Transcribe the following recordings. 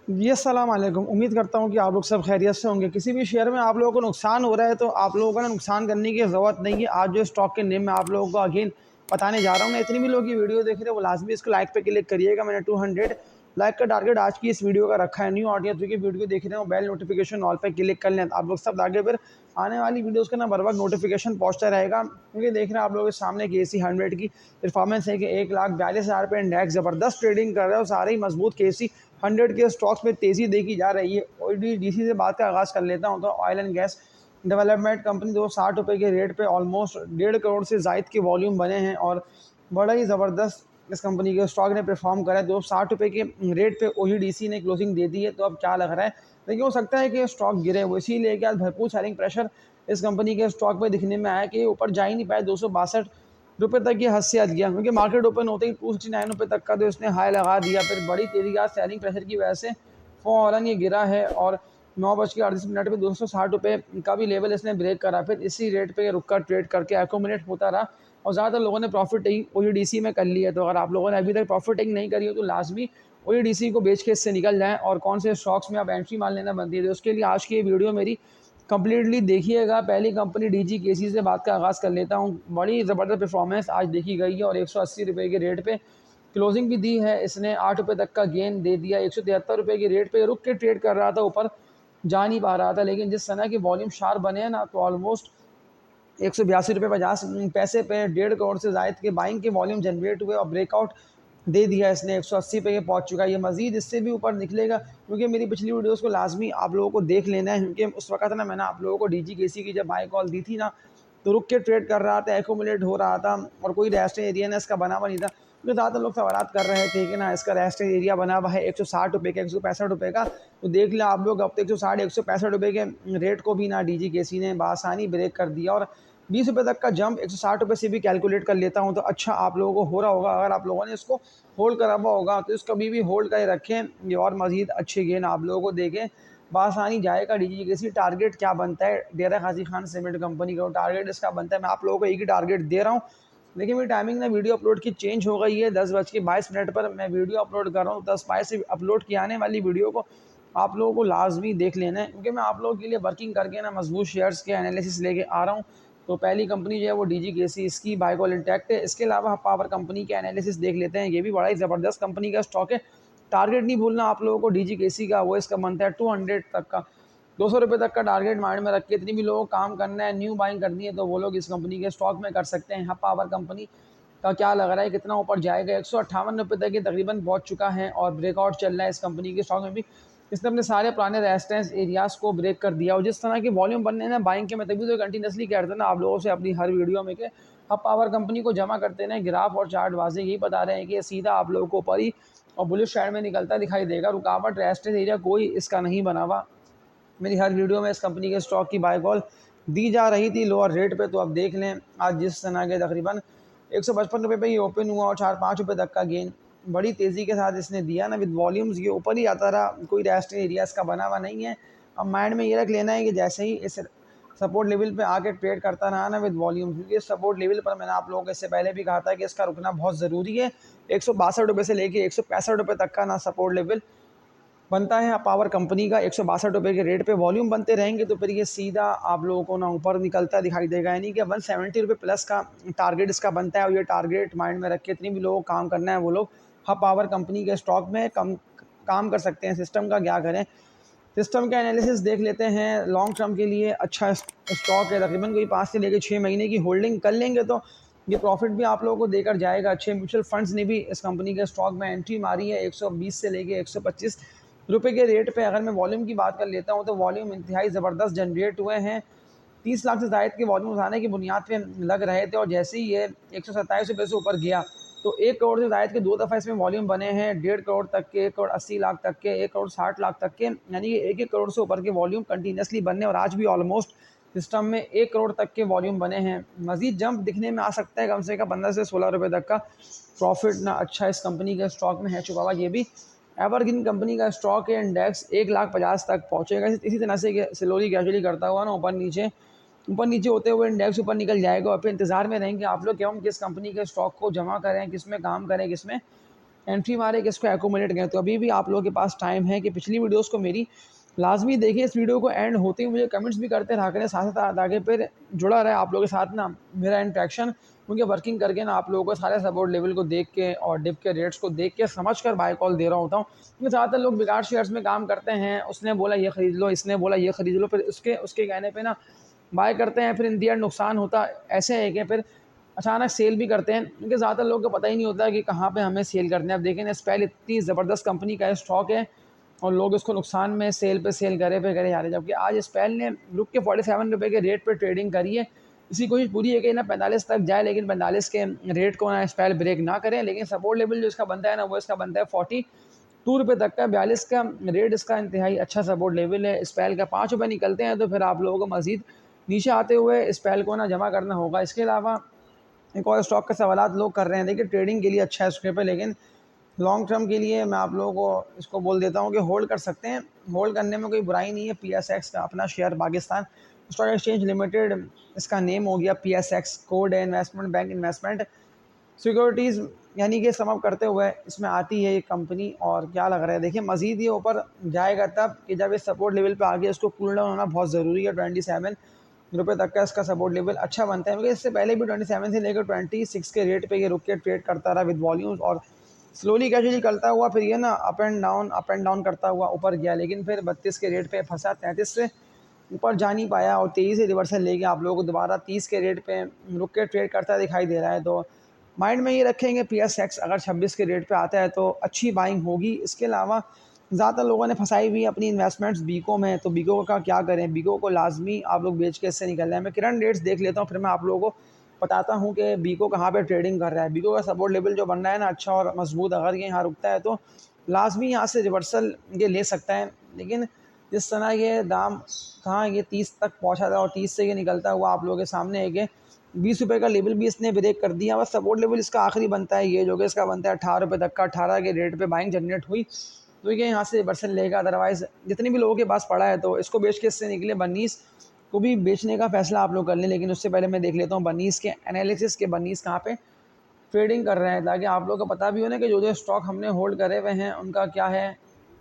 जी, अस्सलाम वालेकुम। उम्मीद करता हूँ कि आप लोग सब खैरियत से होंगे। किसी भी शेयर में आप लोगों को नुकसान हो रहा है तो आप लोगों को ना नुकसान करने की ज़रूरत नहीं है। आज जो स्टॉक के नेम मैं आप लोगों को अगेन बताने जा रहा हूँ ना, इतनी भी लोग ये वीडियो देख रहे हैं वो लाज़मी इसको लाइक पे क्लिक करिएगा। मैंने 200 लाइक का टारगेट आज की इस वीडियो का रखा है। न्यू ऑडियंस जो कि वीडियो देख रहे हो बेल नोटिफिकेशन ऑल पे क्लिक कर लें, तो आप लोग सब आगे फिर आने वाली वीडियोज़ का ना बर वक्त नोटिफिकेशन पहुँचता रहेगा। क्योंकि देख रहे हैं आप लोगों के सामने कि एसी 100 की परफॉर्मेंस है कि 1,42,000 पे इंडेक्स ज़बरदस्त ट्रेडिंग कर रहा है और सारे ही मजबूत केसी 100 के स्टॉक्स में तेज़ी देखी जा रही है। ओडीडीसी से बात का आगाज़ कर लेता हूँ तो oil and gas development company 260 रुपये के रेट पे ऑलमोस्ट 1.5 करोड़ से ज़ायद के वॉल्यूम बने हैं और बड़ा ही ज़बरदस्त इस कंपनी के स्टॉक ने परफॉर्म करा है। 260 रुपये के रेट पे ओडीडीसी ने क्लोजिंग दे दी है। तो अब क्या लग रहा है, लेकिन हो सकता है कि स्टॉक गिरे, वो इसीलिए कि आज भरपूर सेलिंग प्रेशर इस कंपनी के स्टॉक पे दिखने में आया कि ऊपर जा ही नहीं पाए। 262 रुपये तक ये हद से हद गया, क्योंकि मार्केट ओपन होते ही 269 रुपये तक का तो इसने हाई लगा दिया। फिर बड़ी तेज़ी का सेलिंग प्रेशर की वजह से फ़ौरन ये गिरा है और 9:38 पे 260 रुपये का भी लेवल इसने ब्रेक करा। फिर इसी रेट पे रुक कर ट्रेड करके एकोमोडेट होता रहा और ज़्यादातर लोगों ने प्रॉफिट टेकिंग ओईडीसी में कर ली है। तो अगर आप लोगों ने अभी तक प्रॉफिट टेकिंग नहीं करी हो तो लाजमी ओईडीसी को बेच के इससे निकल जाएँ और कौन से स्टॉक्स में आप एंट्री मार लेना बनती है। तो उसके लिए आज की ये वीडियो मेरी कंप्लीटली देखिएगा। पहली कंपनी डीजीकेसी से बात का आगाज़ कर लेता हूँ। बड़ी ज़बरदस्त परफॉर्मेंस आज देखी गई है और 180 रुपये के रेट पे क्लोजिंग भी दी है। इसने 8 रुपये तक का गेन दे दिया। 173 रुपये के रेट पे रुक के ट्रेड कर रहा था, ऊपर जा नहीं पा रहा था, लेकिन जिस तरह के वॉल्यूम शार्प बने हैं ना, तो ऑलमोस्ट 182 रुपये 50 पैसे पे 1.5 करोड़ से ज़ायद के बाइंग के वॉल्यूम जनरेट हुए और ब्रेकआउट दे दिया इसने। 180 पे ये पहुंच चुका है। ये मजीद इससे भी ऊपर निकलेगा, क्योंकि मेरी पिछली वीडियोस को लाजमी आप लोगों को देख लेना है। क्योंकि उस वक्त ना मैंने आप लोगों को डीजीकेसी की जब बाई कॉल दी थी ना, तो रुक के ट्रेड कर रहा था, एकोमुलेट हो रहा था और कोई रेस्टिंग एरिया ना इसका बना हुआ नहीं था। क्योंकि ज़्यादातर लोग सवाल कर रहे थे कि ना इसका रेस्टिंग एरिया बना हुआ है 160 रुपये का, 165 रुपये का। तो देख लिया आप लोग, अब तो 160 165 रुपये के रेट को भी ना डीजीकेसी ने बआसानी ब्रेक कर दिया और 20 रुपये तक का जंप 160 रुपये से भी कैलकुलेट कर लेता हूँ तो अच्छा आप लोगों को हो रहा होगा। अगर आप लोगों ने इसको होल्ड करा हुआ होगा तो इसको कभी भी होल्ड कर रखें, ये और मज़ीद अच्छे गेन आप लोगों को देखें बआसानी जाएगा। डीजीकेसी टारगेट क्या बनता है, डेरा गाजी खान सीमेंट कंपनी का टारगेट इसका बनता है, मैं आप लोगों को एक ही टारगेट दे रहा हूँ। लेकिन मेरी टाइमिंग ना वीडियो अपलोड की चेंज हो गई है। 10:22 पर मैं वीडियो अपलोड कर रहा हूँ। 10:22 से अपलोड की आने वाली वीडियो को आप लोगों को लाजमी देख लेना है, क्योंकि मैं आप लोगों के लिए वर्किंग करके ना मजबूत शेयर्स के एनालिसिस लेके आ रहा हूँ। तो पहली कंपनी जो है वो डीजीकेसी, इसकी बाय कॉल इंटैक्ट है। इसके अलावा हम पावर कंपनी के एनालिसिस देख लेते हैं। ये भी बड़ा ही ज़बरदस्त कंपनी का स्टॉक है। टारगेट नहीं भूलना आप लोगों को डीजीकेसी का, वो इसका बनता है 200 तक का। 200 रुपये तक का टारगेट माइंड में रख के इतनी भी लोगों को काम करना है, न्यू बाइंग करनी है, तो वो लोग इस कंपनी के स्टॉक में कर सकते हैं। यहाँ पावर कंपनी का क्या लग रहा है कितना ऊपर जाएगा, 158 रुपये तक ये तकरीबन पहुँच चुका है और ब्रेकआउट चल रहा है इस कंपनी के स्टॉक में भी। इसने अपने सारे पुराने रेजिस्टेंस एरियाज़ को ब्रेक कर दिया और जिस तरह के वॉल्यूम बनने ना बाइंग के, मैं तभी तो कंटिन्यूसली कह रहा था ना आप लोगों से अपनी हर वीडियो में कि अब पावर कंपनी को जमा करते ना, ग्राफ और चार्ट वाजे यही बता रहे हैं कि सीधा आप लोगों को ऊपर ही और बुलिश साइड में निकलता दिखाई देगा। रुकावट रेजिस्टेंस एरिया कोई इसका नहीं बना हुआ। मेरी हर वीडियो में इस कंपनी के स्टॉक की बाय कॉल दी जा रही थी लोअर रेट पे। तो अब देख लें आज जिस तरह के तकरीबन 155 रुपये पे ये ओपन हुआ और 4-5 रुपये तक का गेन बड़ी तेज़ी के साथ इसने दिया ना, विद वॉल्यूम्स ये ऊपर ही आता रहा, कोई रेस्टिंग एरिया इसका बना हुआ नहीं है। अब माइंड में ये रख लेना है कि जैसे ही इस सपोर्ट लेवल पे आके ट्रेड करता रहा ना विद वॉल्यूम, क्योंकि इस सपोर्ट लेवल पर मैंने आप लोगों को इससे पहले भी कहा था कि इसका रुकना बहुत ज़रूरी है। 162 रुपये से लेके 165 रुपये तक का ना सपोर्ट लेवल बनता है पावर कंपनी का। 162 रुपये के रेट पे वॉल्यूम बनते रहेंगे तो फिर ये सीधा आप लोगों को ना ऊपर निकलता दिखाई देगा। यानी कि 170 रुपये प्लस का टारगेट इसका बनता है और ये टारगेट माइंड में रख के इतनी भी लोगों को काम करना है वो लोग हाँ पावर कंपनी के स्टॉक में कम काम कर सकते हैं। सिस्टम का क्या करें, सिस्टम का एनालिसिस देख लेते हैं। लॉन्ग टर्म के लिए अच्छा स्टॉक है, तकरीबन कोई 5 से लेकर 6 महीने की होल्डिंग कर लेंगे तो ये प्रॉफिट भी आप लोगों को देकर जाएगा। अच्छे म्यूचुअल फंड्स ने भी इस कंपनी के स्टॉक में एंट्री मारी है 120 से लेके 125 रुपये के रेट पे। अगर मैं वॉल्यूम की बात कर लेता हूँ तो वॉल्यूम इंतहाई ज़बरदस्त जनरेट हुए हैं। 30 लाख से ज़ायद के वॉल्यूम उठाने की बुनियाद पे लग रहे थे और जैसे ही ये 127 रुपये से ऊपर गया तो 1 करोड़ से ज़ायद के 2 दफ़ा इसमें वॉल्यूम बने हैं। 1.5 करोड़ तक के, 1 करोड़ 80 लाख तक के, 1 करोड़ 60 लाख तक के, यानी कि 1-1 करोड़ से ऊपर के वॉल्यूम कंटिन्यूसली बनने और आज भी ऑलमोस्ट सिस्टम में 1 करोड़ तक के वॉल्यूम बने हैं। मज़ीद जंप दिखने में आ सकता है, कम से कम 15 से 16 रुपये तक का प्रॉफिट ना अच्छा इस कंपनी के स्टॉक में है चुका हुआ। ये भी एवरग्रीन कंपनी का स्टॉक है। इंडेक्स 1,50,000 तक पहुंचेगा इसी तरह से स्लोली ग्रेजुअली करता हुआ ना ऊपर नीचे होते हुए इंडेक्स ऊपर निकल जाएगा और फिर इंतजार में रहेंगे आप लोग कि हम किस कंपनी के स्टॉक को जमा करें, किस में काम करें, किस में एंट्री मारे कि इसको एक्यूमुलेट करें। तो अभी भी आप लोगों के पास टाइम है कि पिछली वीडियोज़ को मेरी लाजमी देखिए। इस वीडियो को एंड होते ही मुझे कमेंट्स भी करते रहा करें, साथ साथ आगे फिर जुड़ा रहे आप लोगों के साथ ना मेरा इंट्रैक्शन, क्योंकि वर्किंग करके ना आप लोगों को सारे सपोर्ट लेवल को देख के और डिप के रेट्स को देख के समझ कर बाय कॉल दे रहा होता हूँ। क्योंकि ज़्यादातर लोग बेकार शेयर्स में काम करते हैं, उसने बोला ये ख़रीद लो, इसने बोला ये ख़रीद लो, फिर उसके उसके कहने पर ना बाय करते हैं, फिर इन दी एंड नुकसान होता ऐसे है कि फिर अचानक सेल भी करते हैं, क्योंकि ज़्यादातर लोगों को पता ही नहीं होता कि कहाँ पे हमें सेल करना है। अब देखें ना, स्पेल इतनी ज़बरदस्त कंपनी का स्टॉक है और लोग इसको नुकसान में सेल पे सेल करे पे करे जा रहे हैं, जबकि आज स्पेल ने रुक के 47 रुपये के रेट पे ट्रेडिंग करी है। इसी कोशिश पूरी है कि ना 45 तक जाए, लेकिन 45 के रेट को ना स्पेल ब्रेक ना करें। लेकिन सपोर्ट लेवल जो इसका बनता है ना, वो इसका बनता है 42 रुपये तक का। 42 का रेट इसका इंतहाई अच्छा सपोर्ट लेवल है। स्पेल का 5 रुपये निकलते हैं तो फिर आप लोगों को मज़ीद नीचे आते हुए स्पेल को ना जमा करना होगा। इसके अलावा एक और स्टॉक के सवालात लोग कर रहे हैं, देखिए ट्रेडिंग के लिए अच्छा है स्क्रिप है, लेकिन लॉन्ग टर्म के लिए मैं आप लोगों को इसको बोल देता हूँ कि होल्ड कर सकते हैं। होल्ड करने में कोई बुराई नहीं है। PSX का अपना share Pakistan stock exchange limited, इसका नेम हो गया PSX, कोड है इन्वेस्टमेंट बैंक इन्वेस्टमेंट सिक्योरिटीज़, यानी कि समअप करते हुए इसमें आती है ये कंपनी। और क्या लग रहा है, देखिए मज़ीद ये ऊपर जाएगा तब कि जब इस सपोर्ट लेवल पे आ गया, इसको कूल डाउन होना बहुत ज़रूरी है। 27 रुपये तक का इसका सपोर्ट लेवल अच्छा बनता है, क्योंकि इससे पहले भी 27 से लेकर 26 के रेट पे ये रुक के ट्रेड करता रहा विद वॉल्यूम्स, और स्लोली कैजुअली करता हुआ फिर ये ना अप एंड डाउन करता हुआ ऊपर गया, लेकिन फिर 32 के रेट पे फंसा, 33 से ऊपर जा नहीं पाया और 23 से रिवर्सल लेके आप लोगों को दोबारा 30 के रेट पे रुक के ट्रेड करता दिखाई दे रहा है। तो माइंड में ये रखेंगे PSX अगर 26 के रेट पे आता है तो अच्छी बाइंग होगी। इसके अलावा ज़्यादातर लोगों ने फंसाई हुई अपनी इन्वेस्टमेंट्स बीको में, तो बीको का क्या करें, बीको को लाजमी आप लोग बेच के इससे निकलना है। मैं करंट रेट्स देख लेता हूँ, फिर मैं आप लोगों को बताता हूँ कि बीको कहाँ पे ट्रेडिंग कर रहा है। बीको का सपोर्ट लेवल जो बन रहा है ना अच्छा और मजबूत, अगर ये यहाँ रुकता है तो लाजमी यहाँ से रिवर्सल ये ले सकता है। लेकिन जिस तरह ये दाम कहाँ ये 30 तक पहुँचा था और 30 से ये निकलता हुआ आप लोगों के सामने है कि 20 रुपये का लेवल भी इसने ब्रेक कर दिया। बस सपोर्ट लेवल इसका आखिरी बनता है ये, जो कि इसका बनता है 18 रुपये तक का। 18 के रेट पे बाइंग जनरेट हुई तो ये यहाँ से रिवर्सल लेगा। अदरवाइज़ जितने भी लोगों के पास पड़ा है तो इसको बेच के इससे निकले। बनीस को भी बेचने का फैसला आप लोग कर लें, लेकिन उससे पहले मैं देख लेता हूँ बनीस के एनालिसिस के, बनीस कहाँ पे ट्रेडिंग कर रहे हैं, ताकि आप लोगों को पता भी हो ना कि जो जो स्टॉक हमने होल्ड करे हुए हैं उनका क्या है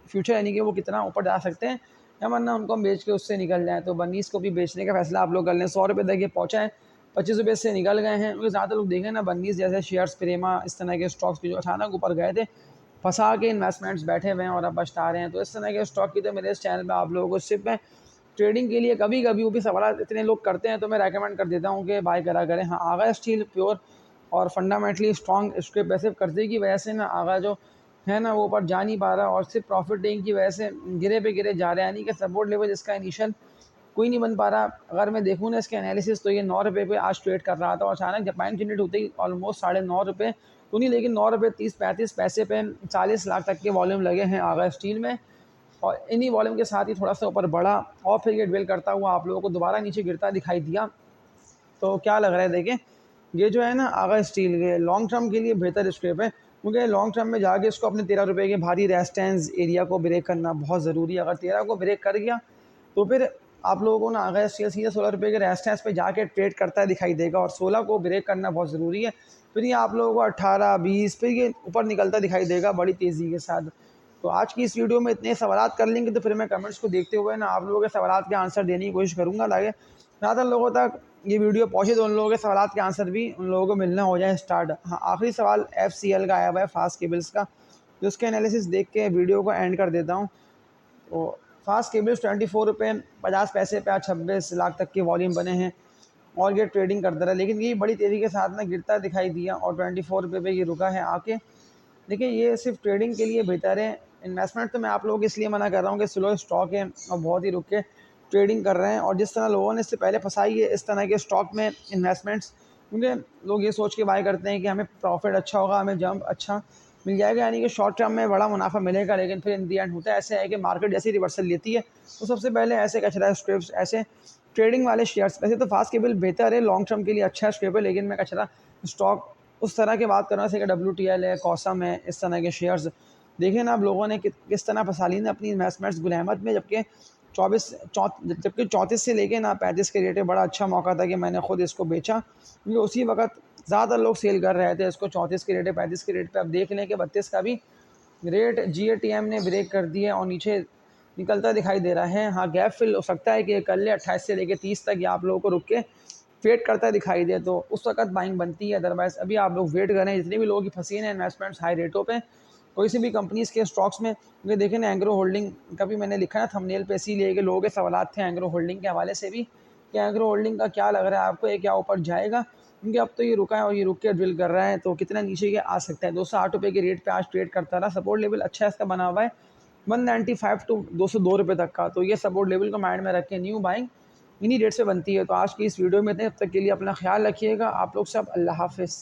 फ्यूचर, यानी कि वो कितना ऊपर जा सकते हैं, या वरना उनको हम बेच के उससे निकल जाएँ। तो बनीस को भी बेचने का फैसला आप लोग कर लें। 100 रुपये तक ये पहुँचा है, 25 रुपये से निकल गए हैं, क्योंकि ज़्यादातर लोग देखें ना बनीस जैसे शेयर्स, प्रेमा, इस तरह के स्टॉक्स की जो अचानक ऊपर गए थे, फंसा के इन्वेस्टमेंट्स बैठे हुए हैं और अब पछता रहे हैं। तो इस तरह के स्टॉक की तो मेरे इस चैनल पे आप लोगों को सिर्फ मैं ट्रेडिंग के लिए कभी कभी वो भी सवाल इतने लोग करते हैं तो मैं रेकमेंड कर देता हूँ कि बाय करा करें। हाँ, आगा स्टील प्योर और फंडामेंटली स्ट्रॉन्ग, इसके पैसे कर्जे की वजह से ना आगा जो है ना वो ऊपर जा नहीं पा रहा, और सिर्फ प्रॉफिट टेकिंग की वजह से गिरे पे गिरे जा रहे हैं, यानी कि सपोर्ट लेवल इसका इनिशियल कोई नहीं बन पा रहा। अगर मैं देखूँ ना इसके एनालिसिस तो ये 9 रुपये पे आज ट्रेड कर रहा था, और अचानक जापान जनरेट होते ही ऑलमोस्ट 9.5 रुपये तो नहीं, लेकिन 9 रुपये 30-35 पैसे पे 40 लाख तक के वॉल्यूम लगे हैं आगा स्टील में। और इन्हीं वॉल्यूम के साथ ही थोड़ा सा ऊपर बढ़ा और फिर ये ड्वेल करता हुआ आप लोगों को दोबारा नीचे गिरता दिखाई दिया। तो क्या लग रहा है, देखें ये जो है ना आगा स्टील के लॉन्ग टर्म के लिए बेहतर स्क्रेप है, क्योंकि लॉन्ग टर्म में जाके इसको अपने 13 रुपये के भारी रेजिस्टेंस एरिया को ब्रेक करना बहुत ज़रूरी है। अगर 13 को ब्रेक कर गया तो फिर आप लोगों को ना आगा स्टील सीधे 16 रुपये के रेजिस्टेंस पे जाके ट्रेड करता है दिखाई देगा, और 16 को ब्रेक करना बहुत ज़रूरी है। फिर ये आप लोगों को 18-20 फिर ये ऊपर निकलता दिखाई देगा बड़ी तेज़ी के साथ। तो आज की इस वीडियो में इतने सवालात कर लेंगे, तो फिर मैं कमेंट्स को देखते हुए ना आप लोगों के सवालात के आंसर देने की कोशिश करूँगा, ताकि ज़्यादा लोगों तक ये वीडियो पहुँचे तो उन लोगों के सवालात के आंसर भी उन लोगों को मिलना हो जाए स्टार्ट। हाँ, आखिरी सवाल FCL का आया हुआ है, फास्ट केबल्स का, तो उसके एनालिसिस देख के वीडियो को एंड कर देता हूँ। तो फास्ट केबल्स 24 रुपये 50 पैसे पे आज 26 लाख तक के वॉल्यूम बने हैं और ये ट्रेडिंग करता रहा, लेकिन ये बड़ी तेज़ी के साथ ना गिरता दिखाई दिया और 24 रुपये पे ये रुका है आके। देखिए ये सिर्फ ट्रेडिंग के लिए बेहतर है। इन्वेस्टमेंट तो मैं आप लोगों को इसलिए मना कर रहा हूँ कि स्लो स्टॉक है और बहुत ही रुक के ट्रेडिंग कर रहे हैं, और जिस तरह लोगों ने इससे पहले फंसाई है इस तरह के स्टॉक में इन्वेस्टमेंट्स, क्योंकि लोग ये सोच के बाय करते हैं कि हमें प्रॉफिट अच्छा होगा, हमें जंप अच्छा मिल जाएगा, यानी कि शॉर्ट टर्म में बड़ा मुनाफा मिलेगा, लेकिन फिर इन दी एंड होता है ऐसे है कि मार्केट जैसे ही रिवर्सल लेती है तो सबसे पहले ऐसे कचरा स्क्रिप्ट, ऐसे ट्रेडिंग वाले शेयर्स, वैसे तो फास्ट केबल बेहतर है, लॉन्ग टर्म के लिए अच्छा स्क्रिप है, लेकिन मैं कचरा स्टॉक उस तरह की बात कर रहा हूँ जैसे कि WTL है, कॉसम है, इस तरह के शेयर्स। देखें ना आप लोगों ने किस तरह फंसा ली ना अपनी इन्वेस्टमेंट्स गुलामत में, जबकि 34 से लेके ना 35 के रेट पे बड़ा अच्छा मौका था कि मैंने खुद इसको बेचा, क्योंकि उसी वक्त ज़्यादातर लोग सेल कर रहे थे इसको 34 के रेट पे, 35 के रेट पे। अब देख लें कि 32 का भी रेट जीएटीएम ने ब्रेक कर दिया और नीचे निकलता दिखाई दे रहा है। हाँ, गैप फिल हो सकता है कि ये कर ले 28 से लेके 30 तक, या आप लोगों को रुक के वेट करता दिखाई दे तो उस वक़्त बाइंग बनती है। अदरवाइज़ अभी आप लोग वेट करें। जितने भी लोगों की फंसी हैं इन्वेस्टमेंट्स हाई रेटों पे कोई सी भी कंपनीज़ के स्टॉक्स में, क्योंकि देखें ना एंग्रो होल्डिंग का भी मैंने लिखा है थंबनेल पे, इसीलिए कि लोगों के सवालात थे एंग्रो होल्डिंग के हवाले से भी कि एंग्रो होल्डिंग का क्या लग रहा है आपको, ये क्या ऊपर जाएगा? क्योंकि अब तो ये रुका है और ये रुक के ड्रिल कर रहा है, तो कितना नीचे ये आ सकता है। 208 रुपये के रेट पे आज ट्रेड करता रहा। सपोर्ट लेवल अच्छा इसका बना हुआ है 195 टू 202 रुपये तक का। तो ये सपोर्ट लेवल को माइंड में रख के न्यू बाइंग इन्हीं रेट से बनती है। तो आज की इस वीडियो में इतने, तब तक के लिए अपना ख्याल रखिएगा। आप लोग सब अल्लाह हाफ़िज़।